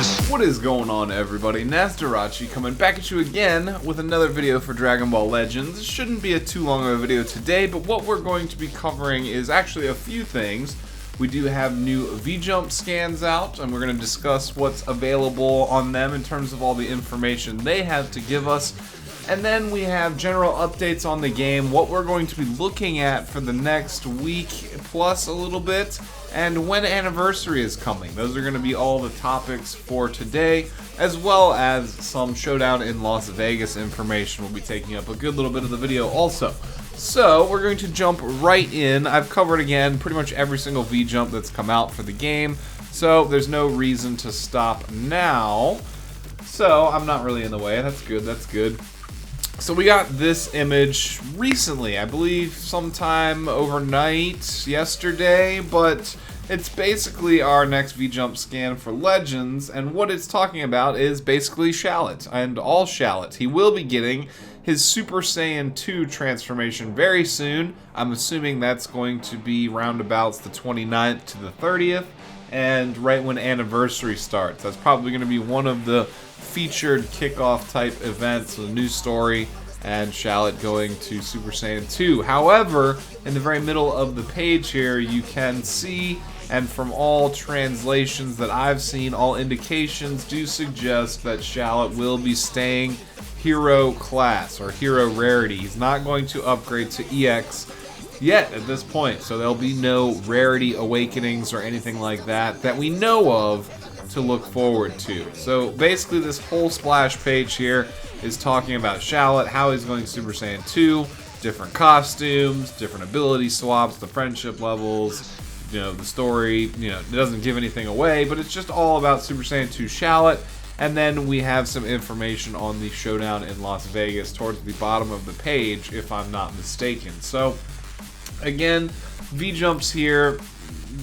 What is going on, everybody? Nasdorachi coming back at you again with another video for Dragon Ball Legends. It shouldn't be too long of a video today, but what we're going to be covering is actually a few things. We do have new VJump scans out, and we're going to discuss what's available on them in terms of all the information they have to give us. And then we have general updates on the game, what we're going to be looking at for the next week plus a little bit, and when anniversary is coming. Those are going to be all the topics for today, as well as some Showdown in Las Vegas information. We'll be taking up a good little bit of the video also. So we're going to jump right in. I've covered again pretty much every single VJump that's come out for the game, so there's no reason to stop now. So I'm not really in the way. That's good, that's good. So we got this image recently, I believe sometime overnight, yesterday, but it's basically our next VJump scan for Legends, and what it's talking about is basically Shallot, and all Shallot. He will be getting his Super Saiyan 2 transformation very soon. I'm assuming that's going to be roundabouts the 29th to the 30th, and right when anniversary starts. That's probably going to be one of the featured kickoff type events, a new story, and Shallot going to Super Saiyan 2. However, in the very middle of the page here, you can see, and from all translations that I've seen, all indications do suggest that Shallot will be staying hero class or hero rarity. He's not going to upgrade to EX yet at this point, so there'll be no rarity awakenings or anything like that that we know of to look forward to. So basically this whole splash page here is talking about Shallot, how he's going Super Saiyan 2, different costumes, different ability swaps, the friendship levels, you know, the story, you know, it doesn't give anything away, but it's just all about Super Saiyan 2 Shallot. And then we have some information on the Showdown in Las Vegas towards the bottom of the page, if I'm not mistaken. So again, VJumps here.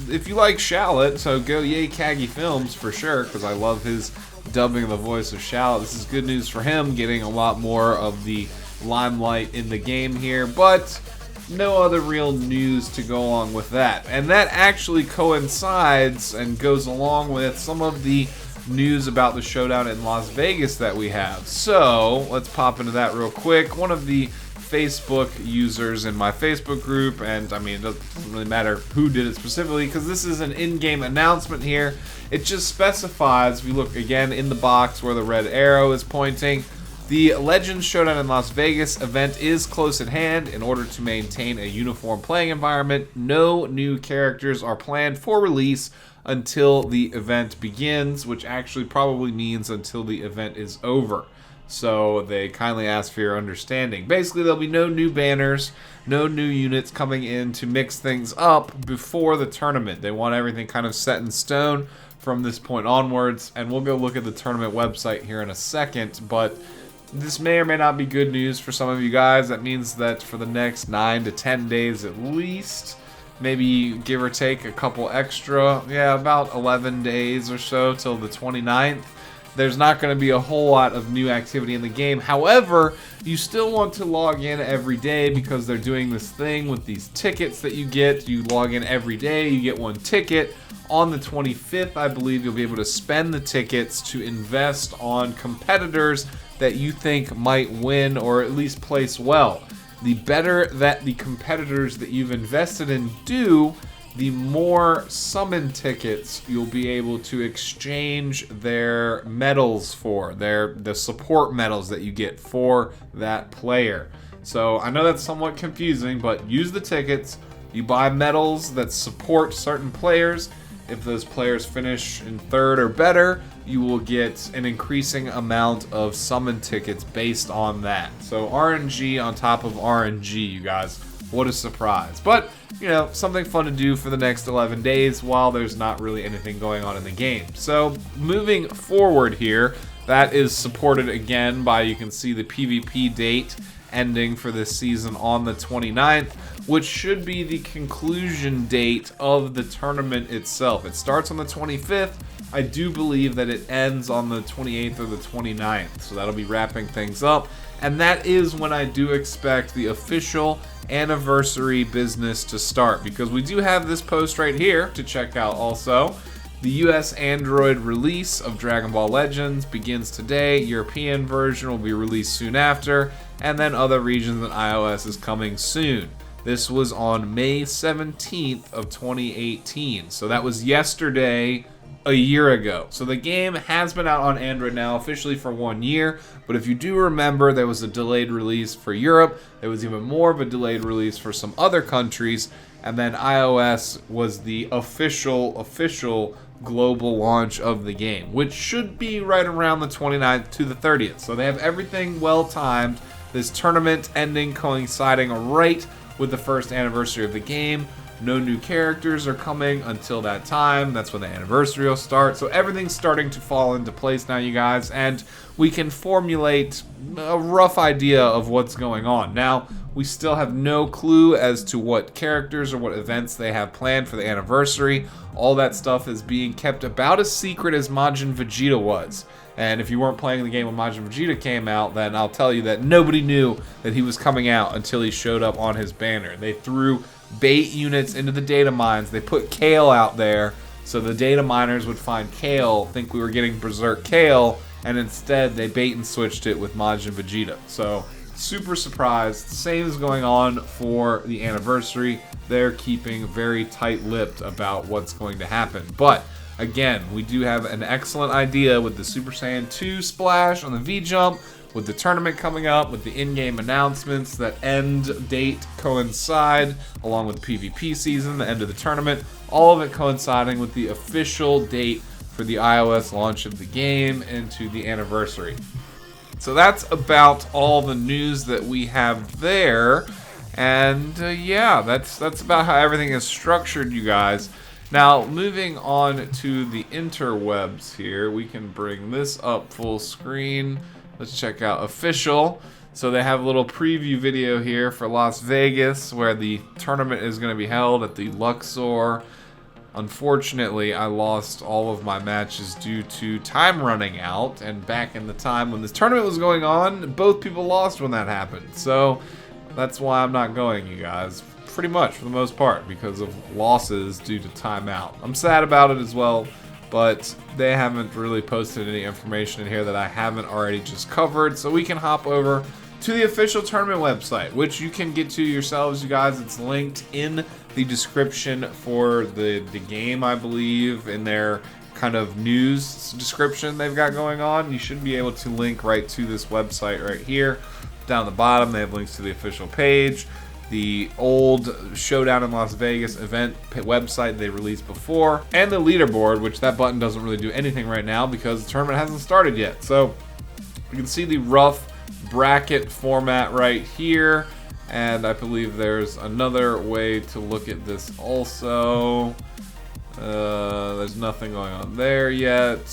If you like Shallot, so go Yay Kagi Films for sure, because I love his dubbing of the voice of Shallot. This is good news for him, getting a lot more of the limelight in the game here, but no other real news to go along with that. And that actually coincides and goes along with some of the news about the Showdown in Las Vegas that we have. So let's pop into that real quick. One of the Facebook users in my Facebook group, and I mean, it doesn't really matter who did it specifically because this is an in-game announcement here. It just specifies, if you look again in the box where the red arrow is pointing, the Legends Showdown in Las Vegas event is close at hand. In order to maintain a uniform playing environment, no new characters are planned for release until the event begins, which actually probably means until the event is over. So they kindly ask for your understanding. Basically, there'll be no new banners, no new units coming in to mix things up before the tournament. They want everything kind of set in stone from this point onwards, and we'll go look at the tournament website here in a second, but this may or may not be good news for some of you guys. That means that for the next 9 to 10 days at least, maybe give or take a couple extra, yeah, about 11 days or so till the 29th. There's not going to be a whole lot of new activity in the game. However, you still want to log in every day because they're doing this thing with these tickets that you get. You log in every day, you get one ticket. On the 25th, I believe, you'll be able to spend the tickets to invest on competitors that you think might win or at least place well. The better that the competitors that you've invested in do, the more summon tickets you'll be able to exchange their medals for, the support medals that you get for that player. So I know that's somewhat confusing, but use the tickets. You buy medals that support certain players. If those players finish in 3rd or better, you will get an increasing amount of summon tickets based on that. So RNG on top of RNG, you guys. What a surprise. But, you know, something fun to do for the next 11 days while there's not really anything going on in the game. So, moving forward here, that is supported again by, you can see the PvP date ending for this season on the 29th, which should be the conclusion date of the tournament itself. It starts on the 25th. I do believe that it ends on the 28th or the 29th, so that'll be wrapping things up. And that is when I do expect the official anniversary business to start, because we do have this post right here to check out also. The US Android release of Dragon Ball Legends begins today. European version will be released soon after, and then other regions and iOS is coming soon. This was on May 17th of 2018, so that was yesterday, a year ago. So the game has been out on Android now officially for 1 year, but if you do remember, there was a delayed release for Europe, there was even more of a delayed release for some other countries, and then iOS was the official global launch of the game, which should be right around the 29th to the 30th. So they have everything well timed. This tournament ending coinciding right with the first anniversary of the game. No new characters are coming until that time. That's when the anniversary will start. So everything's starting to fall into place now, you guys, and we can formulate a rough idea of what's going on. Now, we still have no clue as to what characters or what events they have planned for the anniversary. All that stuff is being kept about as secret as Majin Vegeta was. And if you weren't playing the game when Majin Vegeta came out, then I'll tell you that nobody knew that he was coming out until he showed up on his banner. They threw bait units into the data mines. They put Kale out there so the data miners would find Kale, think we were getting Berserk Kale, and instead they bait and switched it with Majin Vegeta. So super surprised. Same is going on for the anniversary. They're keeping very tight-lipped about what's going to happen. But again, we do have an excellent idea with the Super Saiyan 2 splash on the VJump, with the tournament coming up, with the in-game announcements that end date coincide, along with the PvP season, the end of the tournament, all of it coinciding with the official date for the iOS launch of the game into the anniversary. So that's about all the news that we have there. And yeah, that's about how everything is structured, you guys. Now, moving on to the interwebs here, we can bring this up full screen. Let's check out official. So they have a little preview video here for Las Vegas, where the tournament is going to be held at the Luxor. Unfortunately, I lost all of my matches due to time running out, and back in the time when this tournament was going on, both people lost when that happened. So that's why I'm not going, you guys. Pretty much, for the most part, because of losses due to timeout. I'm sad about it as well, but they haven't really posted any information in here that I haven't already just covered, so we can hop over to the official tournament website, which you can get to yourselves, you guys. It's linked in the description for the game, I believe, in their kind of news description they've got going on. You should be able to link right to this website right here. Down the bottom, they have links to the official page, the old Showdown in Las Vegas event website they released before, and the leaderboard, which that button doesn't really do anything right now because the tournament hasn't started yet. So you can see the rough bracket format right here, and I believe there's another way to look at this also. There's nothing going on there yet.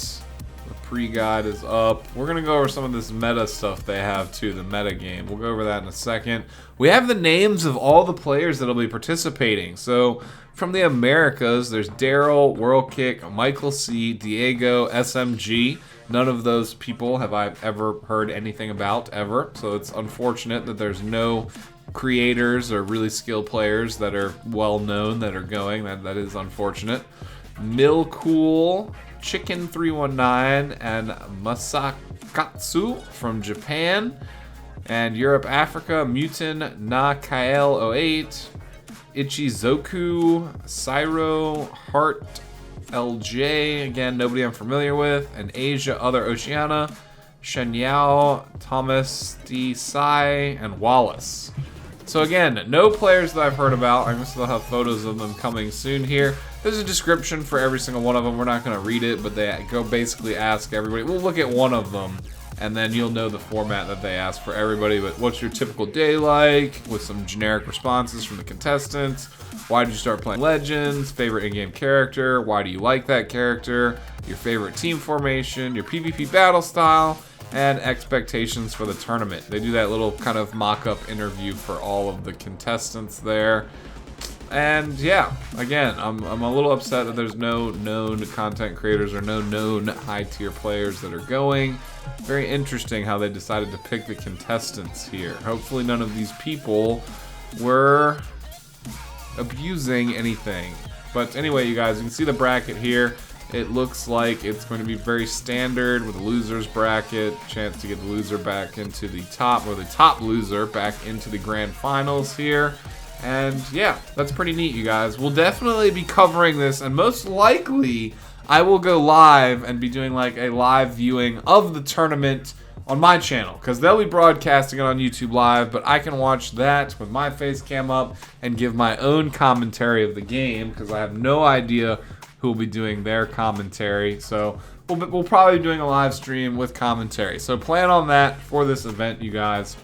The pre-guide is up. We're gonna go over some of this meta stuff they have too, the metagame. We'll go over that in a second. We have the names of all the players that'll be participating. So from the Americas, there's Daryl, World Kick, Michael C, Diego, SMG. None of those people have I ever heard anything about, ever. So it's unfortunate that there's no creators or really skilled players that are well known that are going. That is unfortunate. Milcool, Chicken 319, and Masakatsu from Japan. And Europe, Africa, Mutin, Na Kael 08, Ichizoku, Cyro, Heart, LJ, again, nobody I'm familiar with, and Asia, Other Oceania, Shenyao, Thomas, D. Sai, and Wallace. So again, no players that I've heard about. I guess they'll have photos of them coming soon here. There's a description for every single one of them. We're not going to read it, but they go basically ask everybody. We'll look at one of them, and then you'll know the format that they ask for everybody. But what's your typical day like? With some generic responses from the contestants. Why did you start playing Legends? Favorite in-game character? Why do you like that character? Your favorite team formation? Your PvP battle style? And expectations for the tournament. They do that little kind of mock-up interview for all of the contestants there. And yeah, again, I'm a little upset that there's no known content creators or no known high-tier players that are going. Very interesting how they decided to pick the contestants here. Hopefully none of these people were abusing anything. But anyway, you guys, you can see the bracket here. It looks like it's going to be very standard with a loser's bracket, chance to get the loser back into the top, or the top loser back into the grand finals here. And yeah, that's pretty neat, you guys. We'll definitely be covering this, and most likely I will go live and be doing like a live viewing of the tournament on my channel, because they'll be broadcasting it on YouTube Live, but I can watch that with my face cam up and give my own commentary of the game, because I have no idea who will be doing their commentary. So we'll probably be doing a live stream with commentary. So plan on that for this event, you guys.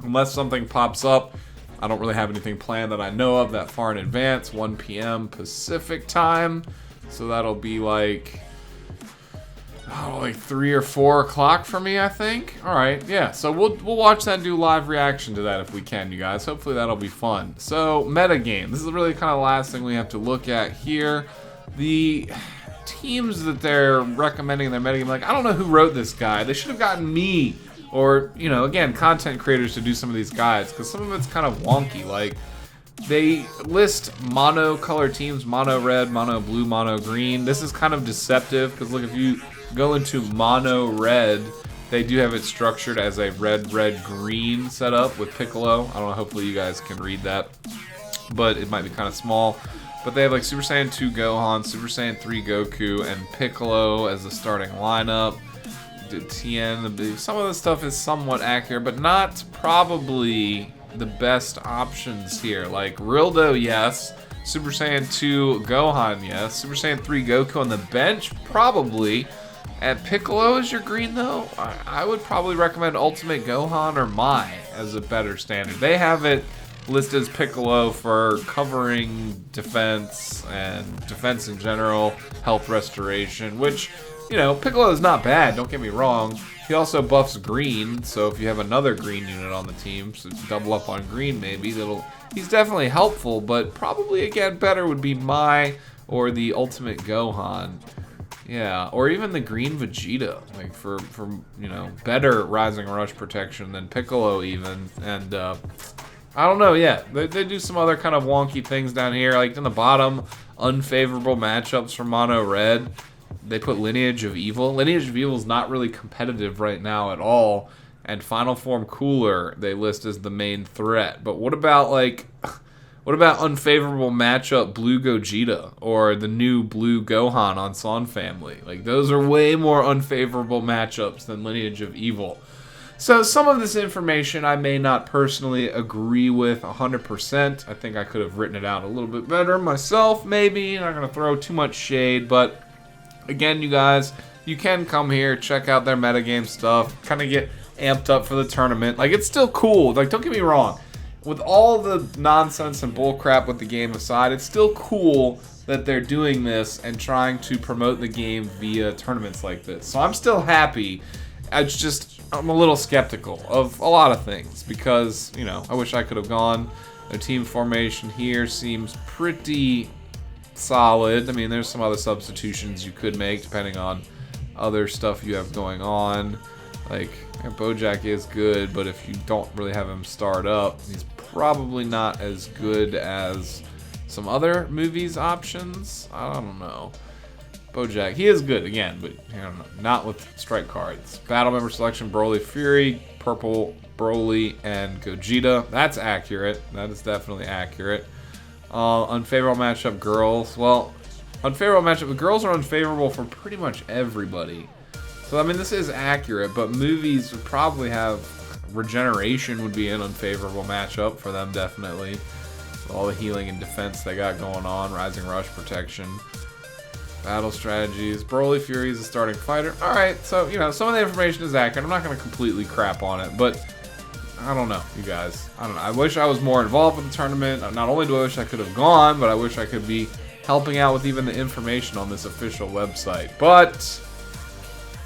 Unless something pops up, I don't really have anything planned that I know of that far in advance. 1 p.m. Pacific time. So that'll be like, like 3 or 4 o'clock for me, I think. All right, yeah. So we'll watch that and do live reaction to that if we can, you guys. Hopefully that'll be fun. So metagame. This is really kind of the last thing we have to look at here. The teams that they're recommending in their metagame, like, I don't know who wrote this guide. They should have gotten me or, you know, again, content creators to do some of these guides, because some of it's kind of wonky. Like, they list mono color teams, mono red, mono blue, mono green. This is kind of deceptive, because look, if you go into mono red, they do have it structured as a red, red, green setup with Piccolo. I don't know, hopefully you guys can read that, but it might be kind of small. But they have like Super Saiyan 2 Gohan, Super Saiyan 3 Goku, and Piccolo as the starting lineup. Tien, some of the stuff is somewhat accurate, but not probably the best options here. Like Rildo, yes. Super Saiyan 2 Gohan, yes. Super Saiyan 3 Goku on the bench, probably. And Piccolo is your green, though. I would probably recommend Ultimate Gohan or Mai as a better standard. They have it listed as Piccolo for covering defense and defense in general, health restoration, which, you know, Piccolo is not bad, don't get me wrong. He also buffs green, so if you have another green unit on the team, so double up on green maybe, he's definitely helpful, but probably, again, better would be Mai or the Ultimate Gohan. Yeah, or even the green Vegeta, like for you know, better Rising Rush protection than Piccolo even, and I don't know, yeah, they do some other kind of wonky things down here, like in the bottom, unfavorable matchups for Mono Red. They put Lineage of Evil. Lineage of Evil is not really competitive right now at all, and Final Form Cooler they list as the main threat. But what about unfavorable matchup Blue Gogeta or the new Blue Gohan on Son Family? Like, those are way more unfavorable matchups than Lineage of Evil. So some of this information I may not personally agree with 100%. I think I could have written it out a little bit better myself, maybe. I'm not going to throw too much shade, but again, you guys, you can come here, check out their metagame stuff, kind of get amped up for the tournament. Like, it's still cool. Like, don't get me wrong. With all the nonsense and bullcrap with the game aside, it's still cool that they're doing this and trying to promote the game via tournaments like this. So I'm still happy. I'm a little skeptical of a lot of things because, you know, I wish I could have gone. Their team formation here seems pretty solid. I mean, there's some other substitutions you could make depending on other stuff you have going on. Like, Bojack is good, but if you don't really have him start up, he's probably not as good as some other movies options. I don't know. Bojack, he is good again, but I don't know, not with strike cards. Battle member selection: Broly, Fury, purple Broly, and Gogeta. That's accurate. That is definitely accurate. Unfavorable matchup: girls. Well, unfavorable matchup. The girls are unfavorable for pretty much everybody. So I mean, this is accurate, but movies would probably have regeneration would be an unfavorable matchup for them, definitely. With all the healing and defense they got going on, Rising Rush protection. Battle strategies. Broly Fury is a starting fighter. Alright, so, you know, some of the information is accurate. I'm not going to completely crap on it, but I don't know, you guys. I don't know. I wish I was more involved with the tournament. Not only do I wish I could have gone, but I wish I could be helping out with even the information on this official website. But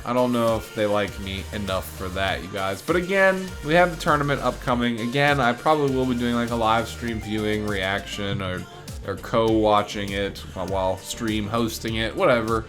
I don't know if they like me enough for that, you guys. But again, we have the tournament upcoming. Again, I probably will be doing like a live stream viewing reaction or co-watching it while stream hosting it, whatever.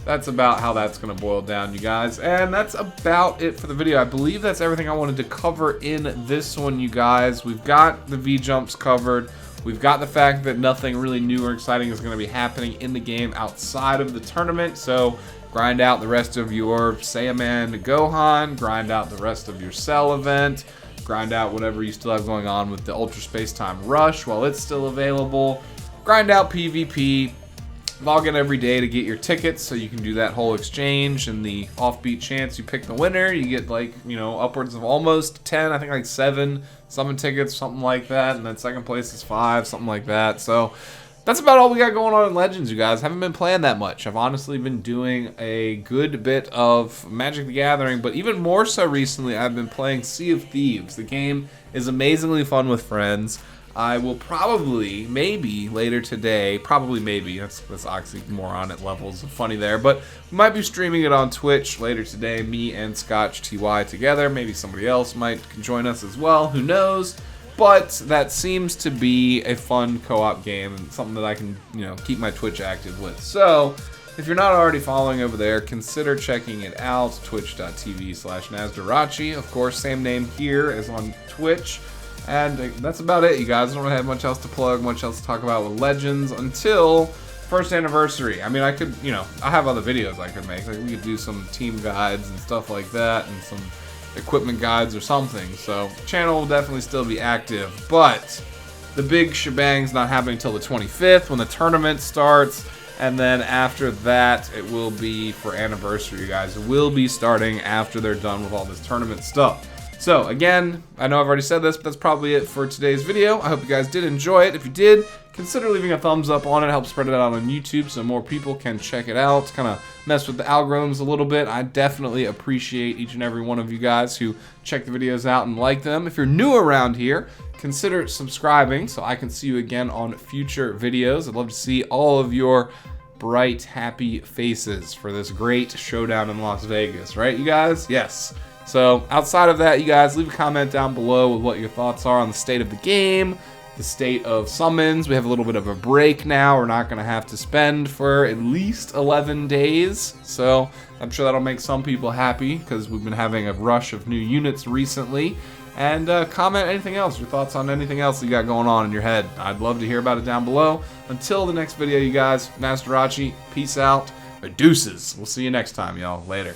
That's about how that's going to boil down, you guys. And that's about it for the video. I believe that's everything I wanted to cover in this one, you guys. We've got the VJumps covered. We've got the fact that nothing really new or exciting is going to be happening in the game outside of the tournament, so grind out the rest of your Saiyaman Gohan, grind out the rest of your Cell event, grind out whatever you still have going on with the Ultra Space Time Rush while it's still available, grind out PvP, log in every day to get your tickets so you can do that whole exchange, and the offbeat chance you pick the winner, you get like, you know, upwards of almost 10, I think like 7 summon tickets, something like that, and then second place is 5, something like that. So that's about all we got going on in Legends, you guys. Haven't been playing that much. I've honestly been doing a good bit of Magic the Gathering, but even more so recently, I've been playing Sea of Thieves. The game is amazingly fun with friends. I will probably, maybe later today, probably maybe, that's oxymoron at levels of funny there, but we might be streaming it on Twitch later today, me and Scotch TY together. Maybe somebody else might join us as well, who knows? But that seems to be a fun co-op game and something that I can, you know, keep my Twitch active with. So if you're not already following over there, consider checking it out, twitch.tv/Nasdorachi. Of course, same name here as on Twitch. And that's about it, you guys. I don't really have much else to plug, much else to talk about with Legends until first anniversary. I mean, I could, you know, I have other videos I could make. Like, we could do some team guides and stuff like that, and some equipment guides or something. So the channel will definitely still be active, but the big shebang's not happening until the 25th when the tournament starts, and then after that it will be for anniversary, you guys. It will be starting after they're done with all this tournament stuff. So again, I know I've already said this, but that's probably it for today's video. I hope you guys did enjoy it. If you did, consider leaving a thumbs up on it. Help spread it out on YouTube so more people can check it out. Kind of mess with the algorithms a little bit. I definitely appreciate each and every one of you guys who check the videos out and like them. If you're new around here, consider subscribing so I can see you again on future videos. I'd love to see all of your bright, happy faces for this great showdown in Las Vegas, right, you guys? Yes. So outside of that, you guys, leave a comment down below with what your thoughts are on the state of the game, the state of summons. We have a little bit of a break now. We're not going to have to spend for at least 11 days. So I'm sure that'll make some people happy because we've been having a rush of new units recently. And comment anything else, your thoughts on anything else you got going on in your head. I'd love to hear about it down below. Until the next video, you guys, Nasdorachi, peace out, or deuces. We'll see you next time, y'all. Later.